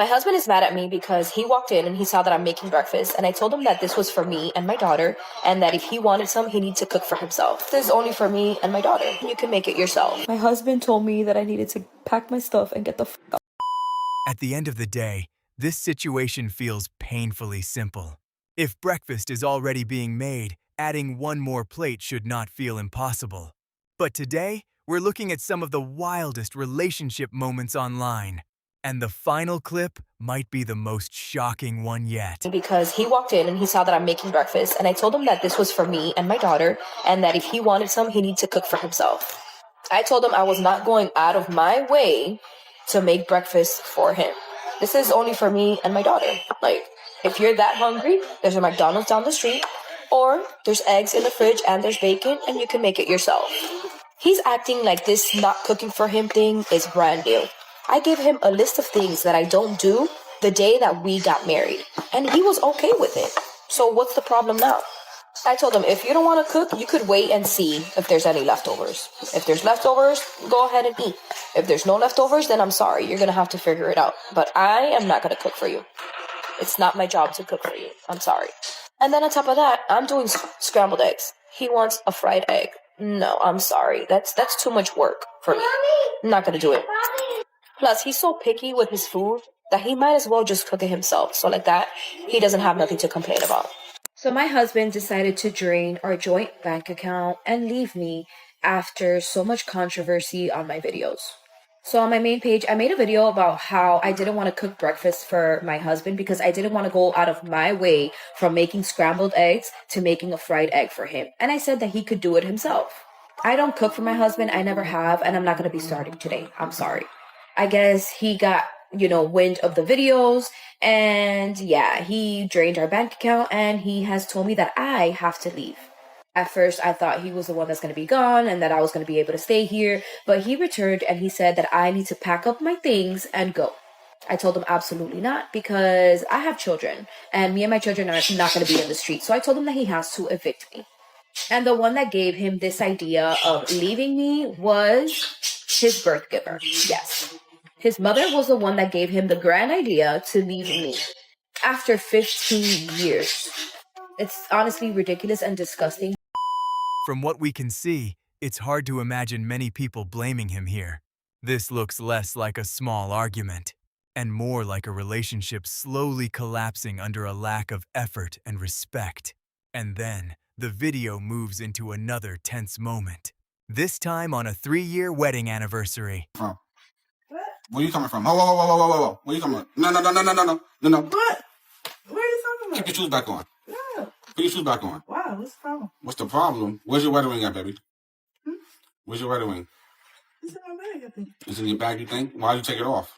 My husband is mad at me because he walked in and he saw that I'm making breakfast, and I told him that this was for me and my daughter, and that if he wanted some, he needs to cook for himself. This is only for me and my daughter. You can make it yourself. My husband told me that I needed to pack my stuff and get the out. At the end of the day, this situation feels painfully simple. If breakfast is already being made, adding one more plate should not feel impossible. But today, we're looking at some of the wildest relationship moments online. And the final clip might be the most shocking one yet. Because he walked in and he saw that I'm making breakfast, and I told him that this was for me and my daughter, and that if he wanted some, he needed to cook for himself. I told him I was not going out of my way to make breakfast for him. This is only for me and my daughter. Like, if you're that hungry, there's a McDonald's down the street, or there's eggs in the fridge and there's bacon, and you can make it yourself. He's acting like this not cooking for him thing is brand new. I gave him a list of things that I don't do the day that we got married, and he was okay with it. So what's the problem now? I told him, if you don't want to cook, you could wait and see if there's any leftovers. If there's leftovers, go ahead and eat. If there's no leftovers, then I'm sorry. You're going to have to figure it out. But I am not going to cook for you. It's not my job to cook for you. I'm sorry. And then on top of that, I'm doing scrambled eggs. He wants a fried egg. No, I'm sorry. That's too much work for me. I'm not going to do it. Plus, he's so picky with his food that he might as well just cook it himself. So like that, he doesn't have nothing to complain about. So my husband decided to drain our joint bank account and leave me after so much controversy on my videos. So on my main page, I made a video about how I didn't want to cook breakfast for my husband because I didn't want to go out of my way from making scrambled eggs to making a fried egg for him. And I said that he could do it himself. I don't cook for my husband. I never have, and I'm not going to be starting today. I'm sorry. I guess he got, wind of the videos, and yeah, he drained our bank account, and he has told me that I have to leave. At first, I thought he was the one that's going to be gone and that I was going to be able to stay here, but he returned and he said that I need to pack up my things and go. I told him absolutely not, because I have children, and me and my children are not going to be in the street, so I told him that he has to evict me. And the one that gave him this idea of leaving me was his birth giver. Yes. His mother was the one that gave him the grand idea to leave me after 15 years. It's honestly ridiculous and disgusting. From what we can see, it's hard to imagine many people blaming him here. This looks less like a small argument, and more like a relationship slowly collapsing under a lack of effort and respect. And then, the video moves into another tense moment. This time on a 3-year wedding anniversary. What? Where you coming from? Whoa. Where you coming from? No. What? Where are you talking about? Keep your shoes back on. Yeah. Put your shoes back on. Wow, what's the problem? What's the problem? Where's your wedding ring at, baby? Where's your wedding ring? It's in my bag, I think. It's in your bag, you think? Why'd you take it off?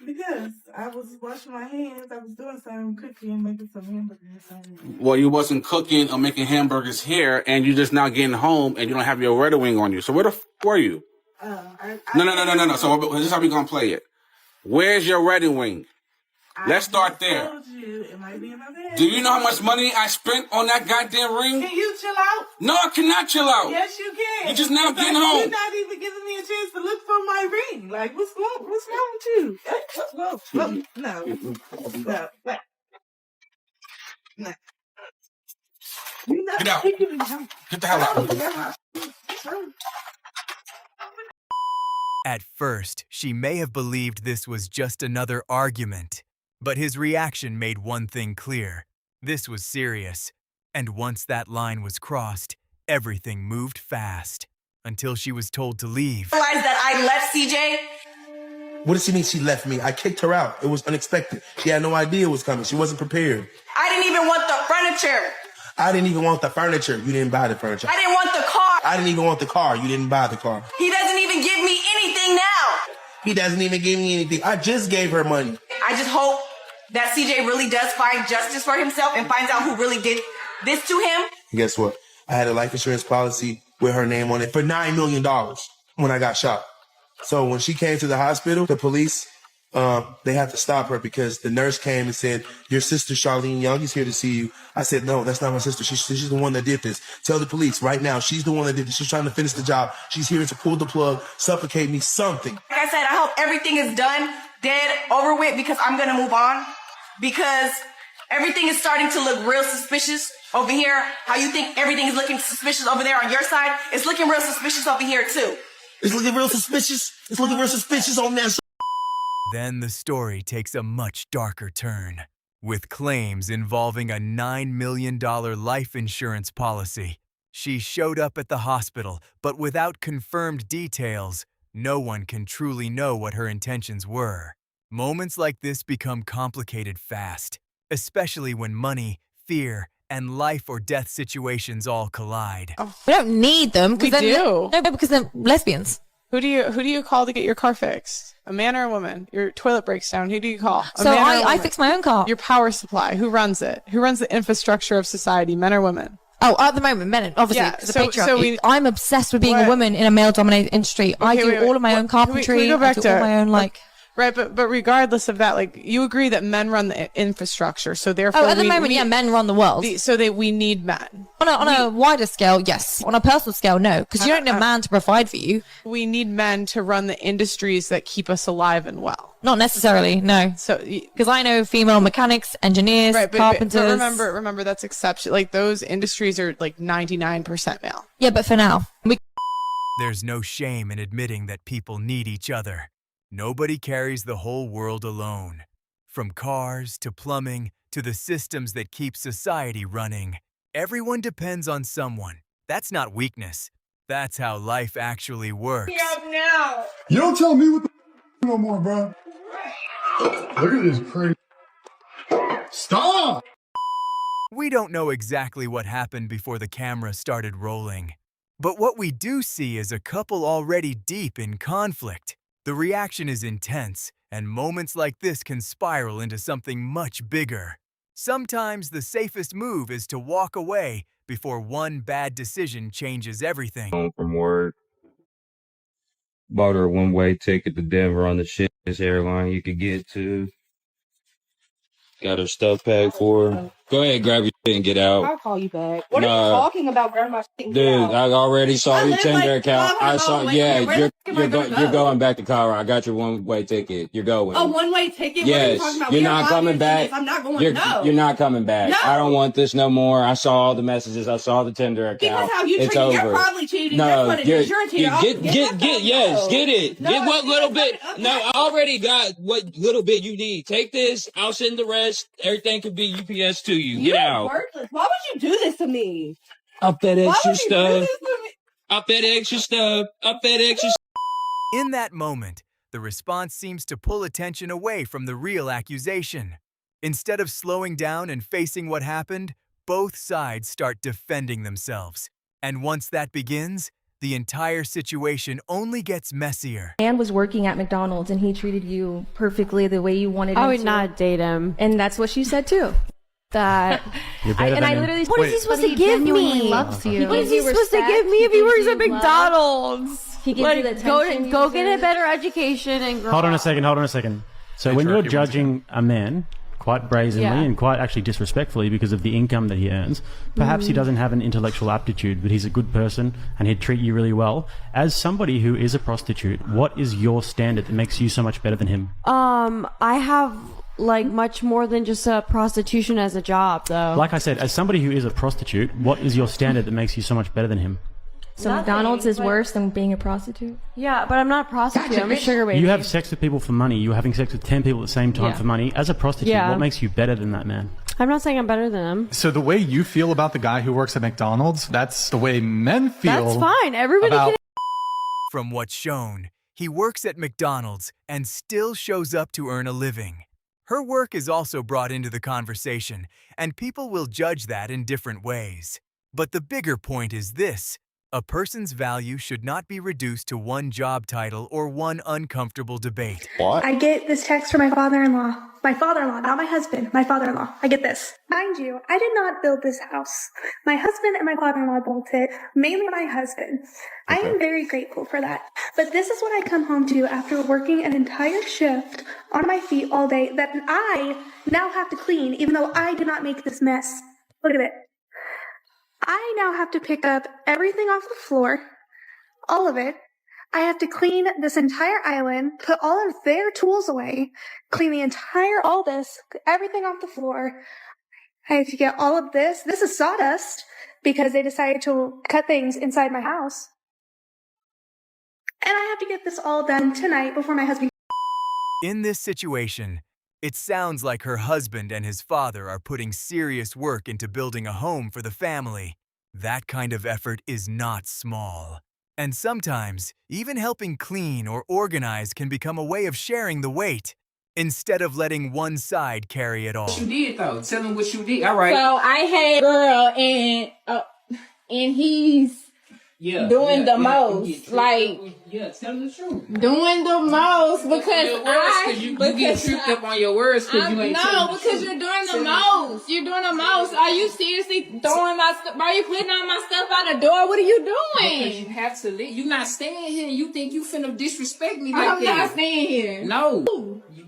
Because I was washing my hands, I was doing some cooking, making some hamburgers or something. Well, you wasn't cooking or making hamburgers here, and you just now getting home, and you don't have your wedding ring on you. So where the were you? No. So this is how we gonna play it. Where's your wedding ring? Let's start there. Told you, it might be in my bag. Do you know how much money I spent on that goddamn ring? Can you chill out? No, I cannot chill out. Yes, you can. You just now getting You're home. not even giving me a chance to look for my ring. Like, what's wrong with you? No. You're not Get out. taking me out. Get the hell out. At first, she may have believed this was just another argument. But his reaction made one thing clear. This was serious. And once that line was crossed, everything moved fast. Until she was told to leave. Realized that I left CJ. What does she mean she left me? I kicked her out. It was unexpected. She had no idea it was coming. She wasn't prepared. I didn't even want the furniture. I didn't even want the furniture. You didn't buy the furniture. I didn't want the car. I didn't even want the car. You didn't buy the car. He doesn't even give me anything now. He doesn't even give me anything. I just gave her money. I just hope that CJ really does find justice for himself and finds out who really did this to him. Guess what? I had a life insurance policy with her name on it for $9 million when I got shot. So when she came to the hospital, the police, they had to stop her because the nurse came and said, your sister Charlene Young is here to see you. I said, no, that's not my sister. She's the one that did this. Tell the police right now. She's the one that did this. She's trying to finish the job. She's here to pull the plug, suffocate me, something. Like I said, I hope everything is done dead over with because I'm going to move on. Because everything is starting to look real suspicious over here. How you think everything is looking suspicious over there on your side, it's looking real suspicious over here too. It's looking real suspicious. It's looking real suspicious on that. Then the story takes a much darker turn, with claims involving a $9 million life insurance policy. She showed up at the hospital, but without confirmed details, no one can truly know what her intentions were. Moments like this become complicated fast, especially when money, fear, and life or death situations all collide. We don't need them. We do. No, because they're lesbians. Who do you call to get your car fixed? A man or a woman? Your toilet breaks down. Who do you call? So I fix my own car. Your power supply. Who runs it? Who runs the infrastructure of society? Men or women? Oh, at the moment, men, obviously, Yeah, because so- of patriarchy. so we- I'm obsessed with being a woman in a male-dominated industry. I do wait, all of my own carpentry. Can we go back I do all my own, like... Right, but regardless of that, like, you agree that men run the infrastructure, so therefore... Oh, at the moment, yeah, men run the world. We need men. On a wider scale, yes. On a personal scale, no. Because you don't need a man to provide for you. We need men to run the industries that keep us alive and well. Not necessarily, no. So, because I know female mechanics, engineers, carpenters... But remember, that's exception. Like, those industries are, like, 99% male. Yeah, but for now. There's no shame in admitting that people need each other. Nobody carries the whole world alone. From cars to plumbing to the systems that keep society running, everyone depends on someone. That's not weakness. That's how life actually works. Now. You don't tell me what the no more, bro. Look at this pretty. Stop! We don't know exactly what happened before the camera started rolling. But what we do see is a couple already deep in conflict. The reaction is intense, and moments like this can spiral into something much bigger. Sometimes the safest move is to walk away before one bad decision changes everything. Home from work. Bought her a one-way ticket to Denver on the shittest airline you could get to. Got her stuff packed for her. Go ahead, grab your shit and get out. I'll call you back. What are you talking about? Grab my shit and get Dude, out? I already saw your live Tinder like account. I saw, 500 miles yeah, away. Where the fuck am I gonna you're go? going back to Colorado. I got your one-way ticket. You're going. A one-way ticket? What are you Yes, talking about? you're We are not not coming doing back. this. I'm not going. You're not coming back. No. I don't want this no more. I saw all the messages. I saw the Tinder account. Because how you it's treat me, over. you're probably cheating. No, That's what it is. You're a cheater. yes, get it. No, Get what little bit. okay. No, I already got what little bit you need. Take this. I'll send the rest. Everything could be UPS to you. Get You're out. worthless. Why would you do this to me? I'll FedEx Why your would you do stuff. this to me? I'll FedEx your stuff. I'll FedEx your In that moment, the response seems to pull attention away from the real accusation. Instead of slowing down and facing what happened, both sides start defending themselves. And once that begins, the entire situation only gets messier. Man was working at McDonald's and he treated you perfectly the way you wanted him to. I would not date him. And that's what she said too. That I literally, What is he supposed to give me? Loves you. What is he supposed to give me if he works at McDonald's? He gives you the attention. Go get a better education and grow Hold on a up. second. So when you're judging a man quite brazenly Yeah. and quite actually disrespectfully because of the income that he earns, perhaps he doesn't have an intellectual aptitude, but he's a good person and he'd treat you really well. As somebody who is a prostitute, what is your standard that makes you so much better than him? I have like much more than just a prostitution as a job, though. Like I said, as somebody who is a prostitute, what is your standard that makes you so much better than him? So McDonald's is worse than being a prostitute? Yeah, but I'm not a prostitute. I'm a sugar baby. You have sex with people for money. You're having sex with 10 people at the same time for money. As a prostitute, what makes you better than that man? I'm not saying I'm better than him. So the way you feel about the guy who works at McDonald's, that's the way men feel. That's fine. Everybody about- can. From what's shown, he works at McDonald's and still shows up to earn a living. Her work is also brought into the conversation, and people will judge that in different ways. But the bigger point is this: a person's value should not be reduced to one job title or one uncomfortable debate. What? I get this text from my father-in-law. My father-in-law, not my husband. My father-in-law. I get this. Mind you, I did not build this house. My husband and my father-in-law built it. Mainly my husband. I am very grateful for that. But this is what I come home to after working an entire shift on my feet all day that I now have to clean, even though I did not make this mess. Look at it. I now have to pick up everything off the floor, all of it. I have to clean this entire island, put all of their tools away, clean all this, everything off the floor. I have to get all of this. This is sawdust because they decided to cut things inside my house. And I have to get this all done tonight before my husband. In this situation, it sounds like her husband and his father are putting serious work into building a home for the family. That kind of effort is not small. And sometimes, even helping clean or organize can become a way of sharing the weight, instead of letting one side carry it all. What you did though? Tell him what you did. All right. So I had a girl and he's doing the most. Like, tell him the truth. Doing the most because you get tripped up on your words because you ain't because you're doing the most. You're doing the most. Are you seriously throwing my stuff? Are you putting all my stuff out the door? What are you doing? Because you have to leave. You're not staying here and you think you finna disrespect me like I'm that. not staying here. No.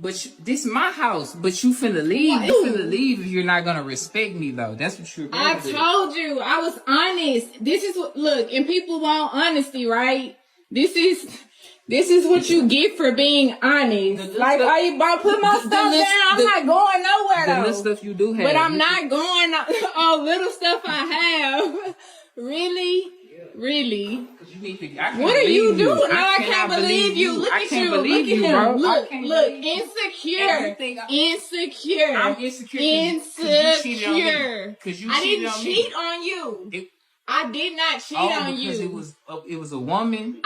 But this is my house. But you finna leave. You finna leave if you're not gonna respect me though. That's what you're gonna do. I told you. I was honest. This is what, look, and people want honesty, right? This is what you get for being honest. Like, are you about to put my stuff down? I'm not going nowhere though. The little stuff you do have. But I'm not going all little stuff I have. Really? What are you doing? No, I can't believe you. Look at you. Look at him. Look. Insecure. I'm insecure. I didn't cheat on you. I did not cheat on you. Because it was a woman.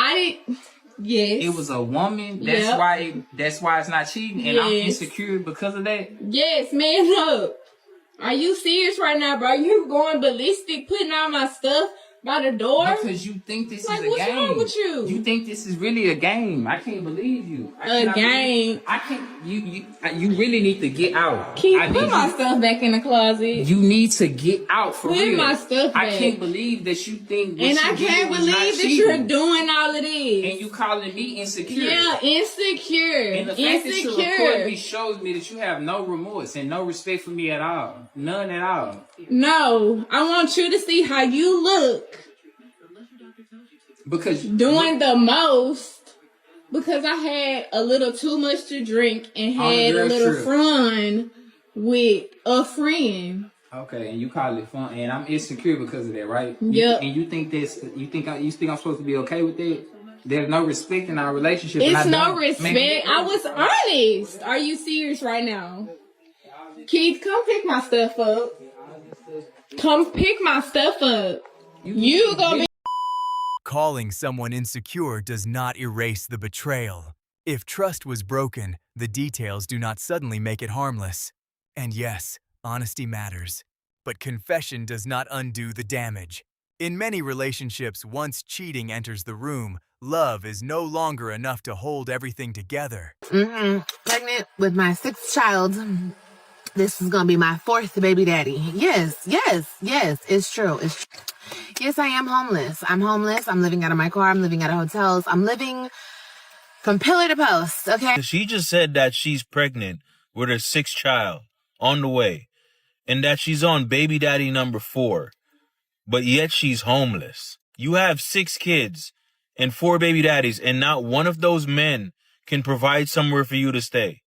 Yes. It was a woman. That's why it's not cheating. And I'm insecure because of that. Yes, man up. Are you serious right now, bro? You going ballistic, putting all my stuff by the door? Because you think this is a game. What's wrong with you? You think this is really a game. I can't believe you. A game? I can't. You really need to get out. Put my stuff back in the closet. You need to get out for real. Put my stuff back. I can't believe that you think this. And I can't believe that you're doing all of this. And you calling me insecure. Yeah, insecure. And the fact that you record me shows me that you have no remorse and no respect for me at all. None at all. No, I want you to see how you look. Because doing the most. Because I had a little too much to drink and had a little fun with a friend. Okay, and you call it fun, and I'm insecure because of that, right? Yep. And you think I'm supposed to be okay with that? There's no respect in our relationship. It's no respect. I was honest. Are you serious right now? Keith, come pick my stuff up. Come pick my stuff up. You gonna be. Calling someone insecure does not erase the betrayal. If trust was broken, the details do not suddenly make it harmless. And yes, honesty matters. But confession does not undo the damage. In many relationships, once cheating enters the room, love is no longer enough to hold everything together. Pregnant with my 6th child. This is going to be my 4th baby daddy. Yes, it's true. Yes, I am homeless. I'm homeless. I'm living out of my car. I'm living out of hotels. I'm living from pillar to post, okay? She just said that she's pregnant with her 6th child on the way and that she's on baby daddy number 4, but yet she's homeless. You have 6 kids and 4 baby daddies, and not one of those men can provide somewhere for you to stay.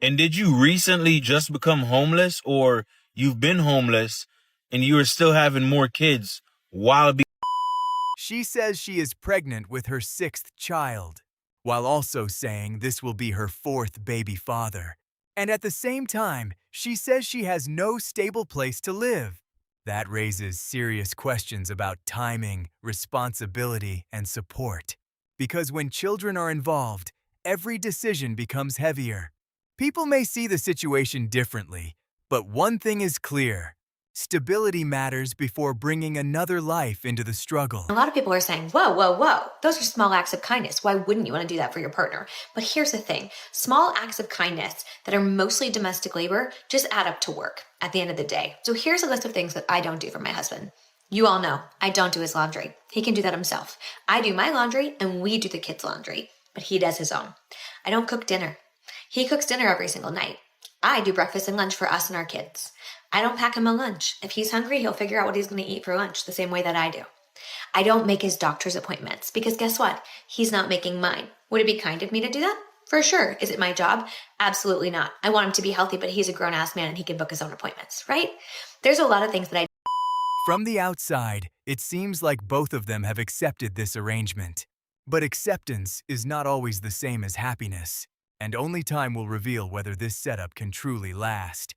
And did you recently just become homeless, or you've been homeless and you are still having more kids while She says she is pregnant with her 6th child, while also saying this will be her 4th baby father. And at the same time, she says she has no stable place to live. That raises serious questions about timing, responsibility, and support. Because when children are involved, every decision becomes heavier. People may see the situation differently, but one thing is clear. Stability matters before bringing another life into the struggle. A lot of people are saying, whoa, those are small acts of kindness. Why wouldn't you want to do that for your partner? But here's the thing. Small acts of kindness that are mostly domestic labor just add up to work at the end of the day. So here's a list of things that I don't do for my husband. You all know I don't do his laundry. He can do that himself. I do my laundry and we do the kids' laundry, but he does his own. I don't cook dinner. He cooks dinner every single night. I do breakfast and lunch for us and our kids. I don't pack him a lunch. If he's hungry, he'll figure out what he's going to eat for lunch the same way that I do. I don't make his doctor's appointments because guess what? He's not making mine. Would it be kind of me to do that? For sure. Is it my job? Absolutely not. I want him to be healthy, but he's a grown-ass man and he can book his own appointments, right? There's a lot of things that I... From the outside, it seems like both of them have accepted this arrangement. But acceptance is not always the same as happiness, and only time will reveal whether this setup can truly last.